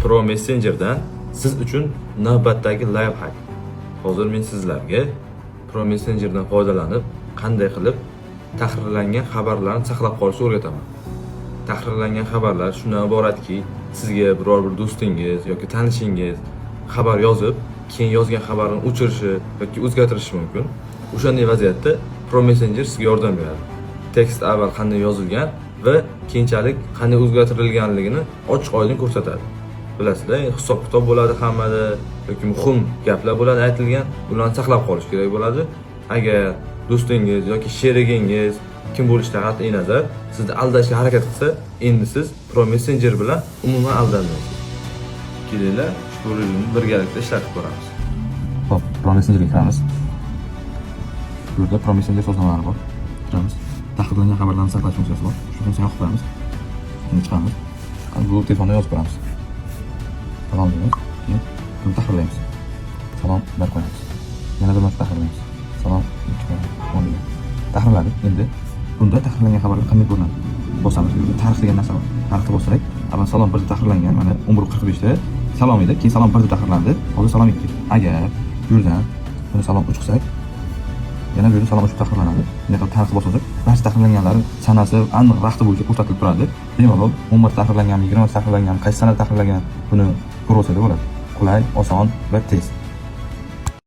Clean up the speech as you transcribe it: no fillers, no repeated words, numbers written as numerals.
Pro Messenger'dan siz uchun navbatdagi layfhack. Hozir men sizlarga Pro Messenger'dan foydalanib, qanday qilib tahrirlangan xabarlarni saqlab qolishni o'rgataman. Tahrirlangan xabarlar shundan iboratki, sizga biror bir do'stingiz yoki tanishingiz xabar yozib, keyin yozgan xabarni o'chirishi yoki o'zgartirishi mumkin. O'shanday vaziyatda Pro Messenger sizga yordam beradi. Tekst avval qanday yozilgan va keyinchalik qanday o'zgartirilganligini ochiq-oydin ko'rsatadi. Bilasizlar, hisob-kitob bo'ladi hammada yoki muhim gaplar bo'ladi aytilgan, ularni saqlab qolish kerak bo'ladi. Agar do'stingiz yoki sherigingiz kim bo'lishidan qat'iy nazar sizni aldashga harakat qilsa, endi siz Pro Messenger bilan umuman aldanmaysiz. Kelinglar, ushbu rejimni birgalikda ishlatib ko'ramiz. Xo'p, Pro Messengerga kiramiz. Bu yerda Pro Messenger sozlamalari bor. Kiramiz. Tahrirlangan xabarlarni saqlash funksiyasi bor. Shu funksiyani yoqib qo'yamiz. Endi chiqamiz. Bu telefonda yozib qo'yamiz. Salom deymiz. Keyin buni tahrirlaymiz. Salom deb qo'yamiz. Yana bir marta tahrirlaymiz. Salom deymiz. Tahrirladik. Endi bunda tahrirlangan xabarlar qanday ko'rinadi? Bosamiz. Tarix degan narsa bor. Tarixni bossak, avval salom 1 tahrirlangan, mana 11:45 da salom edi. Keyin salom 1 tahrirlandi. Hozir salom 2. Agar bu yerdan buni salom 3 qilsak, yana bu yerda salom 3 tahrirlanadi. Yana tarixni bosasak, barcha tahrirlanganlarning sanasi aniq vaqti bo'yicha ko'rsatilib turadi. Bemalol 10 marta tahrirlangan, 20 marta tahrirlangan, qaysi sanada tahrirlangan buni ko'rib olsak bo'ladi. Qulay, oson va tez.